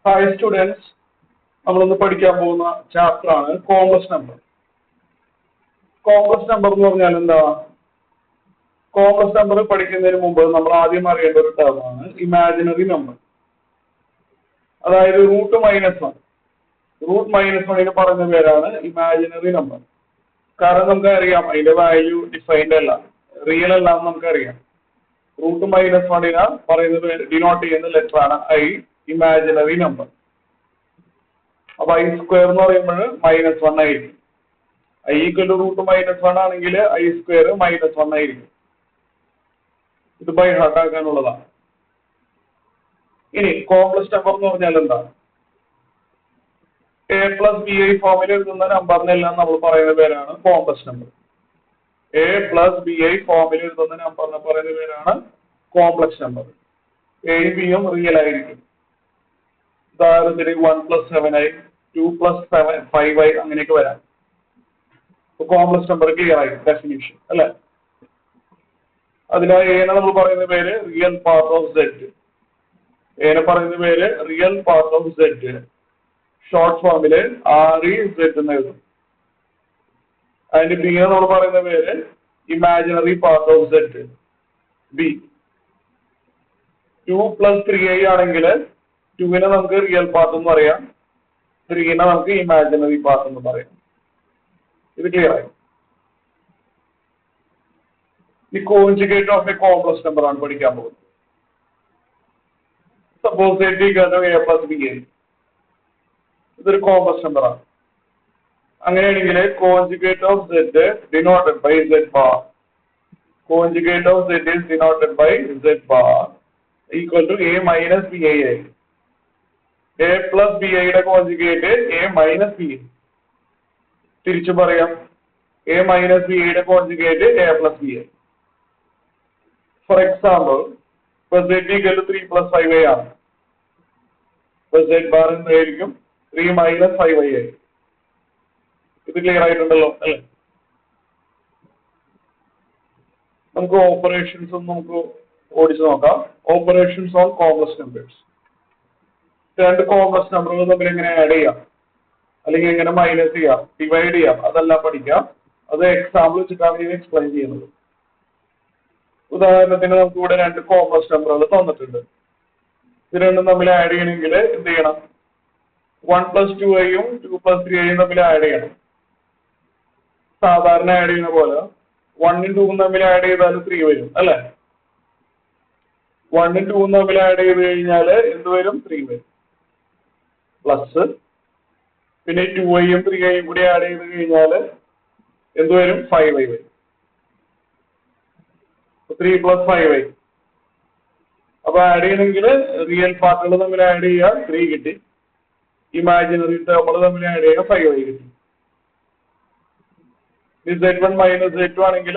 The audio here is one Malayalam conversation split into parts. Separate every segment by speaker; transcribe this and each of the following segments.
Speaker 1: ഹായ് സ്റ്റുഡൻസ്, നമ്മളൊന്ന് പഠിക്കാൻ പോകുന്ന ചാപ്റ്റർ ആണ് കോംപ്ലക്സ് നമ്പർ. കോംപ്ലക്സ് നമ്പർ എന്ന് പറഞ്ഞാൽ എന്താ? കോംപ്ലക്സ് നമ്പർ പഠിക്കുന്നതിന് മുമ്പ് നമ്മൾ ആദ്യം അറിയേണ്ട ഒരു ടേമാണ് ഇമാജിനറി നമ്പർ. അതായത് root minus one. Root minus വണ്ണിന് പറയുന്ന പേരാണ് ഇമാജിനറി നമ്പർ. കാരണം നമുക്കറിയാം അതിന്റെ വാല്യൂ ഡിഫൈൻഡ് അല്ല, റിയൽ അല്ല എന്ന് നമുക്കറിയാം. റൂട്ട് മൈനസ് വണ്ണിന് പറയുന്ന പേര് ഡിനോട്ട് ചെയ്യുന്ന ലെറ്റർ ആണ് ഐ, ഇമാജിനറി നമ്പർ. അപ്പൊ ഐ സ്ക്വയർ എന്ന് പറയുമ്പോൾ മൈനസ് വൺ ആയിരിക്കും. I equal to root minus one ആണെങ്കിൽ ഐ സ്ക്വയർ മൈനസ് വൺ ആയിരിക്കും. ഇത് ബൈ ഹാർട്ട് ആക്കാനുള്ളതാണ്. ഇനി കോംപ്ലക്സ് നമ്പർ എന്ന് പറഞ്ഞാൽ എന്താ? എ പ്ലസ് ബി ഐ ഫോമിൽ എഴുതുന്ന നമ്പറിനെല്ലാം നമ്മൾ പറയുന്ന പേരാണ് complex number. A plus B I ഫോമിൽ എഴുതുന്ന നമ്പറിനെ പറയുന്ന പേരാണ് കോംപ്ലക്സ് നമ്പർ. എയും ബിയും റിയൽ ആയിരിക്കും. ഉദാഹരണത്തിന് 1+7i, 2+5i അങ്ങനെയൊക്കെ വരാം. കോംപ്ലക്സ് നമ്പർ ക്ലിയർ ആയി ഡെഫിനിഷൻ അല്ലെ? അതിനാൽ എനെ നമ്മൾ പറയുന്ന പേര് റിയൽ പാർട്ട് ഓഫ് സെറ്റ്. എനെ പറയുന്ന പേര് real part of set. Short ഫോമില് REZ എന്ന് എഴുതും. അതിന്റെ ബി നമ്മൾ പറയുന്ന പേര് imaginary part of set, B. 2+3i ആണെങ്കിൽ 2നെ നമുക്ക് റിയൽ പാർട്ട് എന്ന് പറയാം, 3നെ നമുക്ക് ഇമാജിനറി പാർട്ട് എന്ന് പറയാം. ഇത് ക്ലിയർ ആയി. ഈ conjugate of a complex number ആണ് പഠിക്കാൻ പോകുന്നത്. Suppose A plus B I ഇതൊരു കോംപ്ലക്സ് നമ്പർ ആണ്. അങ്ങനെയാണെങ്കിൽ conjugate of Z denoted by Z bar. Conjugate of Z is denoted by Z bar equal to A minus BI ആയിരിക്കും. A പ്ലസ് ബി ഐയുടെ conjugate A minus B I. തിരിച്ചു പറയാം, A മൈനസ് ബി ഐയുടെ conjugate A plus B I. For example, Z equal to 3+5i ആണ്. Z ബാർ എന്തായിരിക്കും? 3 minus 5i ആയിരിക്കും. ഇത് ക്ലിയർ ആയിട്ടുണ്ടല്ലോ അല്ലെ? നമുക്ക് ഓപ്പറേഷൻസ് നമുക്ക് ഓടിച്ചു നോക്കാം. Operations on complex numbers. രണ്ട് കോംപ്ലക്സ് നമ്പറുകൾ തമ്മിൽ എങ്ങനെ ആഡ് ചെയ്യാം, അല്ലെങ്കിൽ എങ്ങനെ മൈനസ് ചെയ്യാം, ഡിവൈഡ് ചെയ്യാം, അതെല്ലാം പഠിക്കാം. അത് എക്സാമ്പിൾ വെച്ചിട്ടാണ് ഞാൻ എക്സ്പ്ലെയിൻ ചെയ്യുന്നത്. ഉദാഹരണത്തിന് നമുക്ക് ഇവിടെ രണ്ട് കോംപ്ലക്സ് നമ്പറുകൾ തന്നിട്ടുണ്ട്. ഇത് രണ്ടും തമ്മിൽ ആഡ് ചെയ്യണമെങ്കിൽ എന്ത് ചെയ്യണം? 1+2iയും 2+3iയും തമ്മിൽ ആഡ് ചെയ്യണം. സാധാരണ ആഡ് ചെയ്യുന്ന പോലെ 1ഉം 2ഉം തമ്മിൽ ആഡ് ചെയ്താൽ 3 വരും അല്ലെ? 1ഉം 2ഉം തമ്മിൽ ആഡ് ചെയ്ത് കഴിഞ്ഞാൽ എന്ത് വരും? 3 വരും. പ്ലസ് പിന്നെ 2iയും 3iയും കൂടി ആഡ് ചെയ്ത് കഴിഞ്ഞാൽ എന്ത് വരും? 5i വരും. 3 + 5i. അപ്പൊ ആഡ് ചെയ്യണമെങ്കിൽ റിയൽ പാർട്ടുകൾ തമ്മിൽ ആഡ് ചെയ്യുക, 3 കിട്ടി. ഇമാജിനറി ടേമുകൾ തമ്മിൽ ആഡ് ചെയ്യുക, 5i കിട്ടി. Z1 മൈനസ് Z2 ആണെങ്കിൽ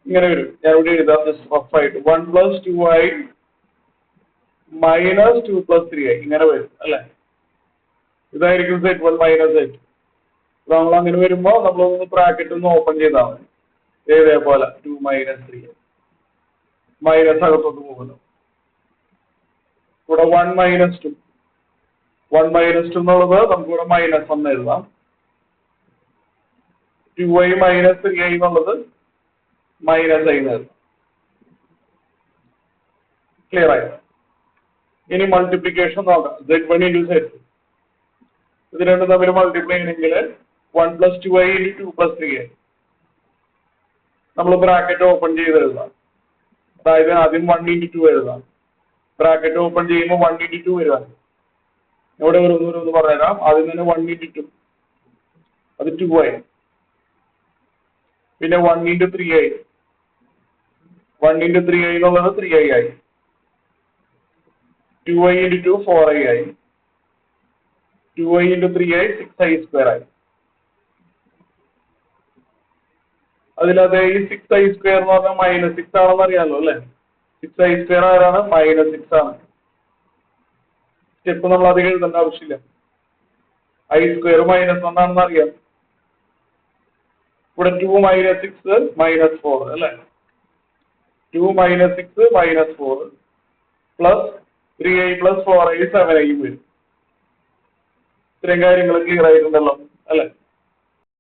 Speaker 1: ഇങ്ങനെ വരും. ഞാൻ ഇവിടെ എഴുതാം ജസ്റ്റ് റഫ് ആയിട്ട്. 1+2i മൈനസ് 2+3i ഇങ്ങനെ വരും അല്ലെ? ഇതായിരിക്കും Z1 മൈനസ് Z2. നമ്മൾ അങ്ങനെ വരുമ്പോ നമ്മളൊന്ന് ബ്രാക്കറ്റ് ഒന്ന് ഓപ്പൺ ചെയ്താൽ മതി. ഇതേപോലെ 2 മൈനസ് 3i മൈനസ് അകത്തോട്ട് പോകുന്നു. ഇവിടെ 1 മൈനസ് 2 എന്നുള്ളത് നമുക്ക് ഇവിടെ -1 എഴുതാം. 2i മൈനസ് 3i എന്നുള്ളത് -i എഴുതാം. ക്ലിയർ ആയി? ഇനി മൾട്ടിപ്ലിക്കേഷൻ നോക്കാം. Z1 into Z2. ഇത് രണ്ടും തമ്മിൽ മൾട്ടിപ്ലൈ ചെയ്യണമെങ്കിൽ 1+2i into 2+3i നമ്മൾ ബ്രാക്കറ്റ് ഓപ്പൺ ചെയ്ത് എഴുതാം. അതായത് ആദ്യം 1 into 2 എഴുതാം. ബ്രാക്കറ്റ് ഓപ്പൺ ചെയ്യുമ്പോൾ 1 into 2 വരാം. ഇവിടെ ഒന്ന് പറഞ്ഞുതരാം. ആദ്യം തന്നെ 1 into 2 അത് 2i. പിന്നെ 1 into 3i. 1 into 3i എന്നുള്ളത് 3i ആയി. 2i into 2 4i ആയി. 2i into 3i 6i square ആയി. അതിലത് ഈ 6i square എന്ന് പറഞ്ഞാൽ -6 ആണെന്ന് അറിയാമല്ലോ അല്ലെ? 6i square ആരാണ്? -6 ആണ്. സ്റ്റെപ്പ് നമ്മൾ അധികം എഴുതേണ്ട ആവശ്യമില്ല. i square -1 ആണെന്ന് അറിയാം. ഇവിടെ 2 - 6 -4 അല്ലെ? 2 - 6 -4 പ്ലസ് 3i + 4i 7i വരും. ഇത്രയും കാര്യങ്ങൾ ക്ലിയർ ആയിട്ടുണ്ടല്ലോ അല്ലെ?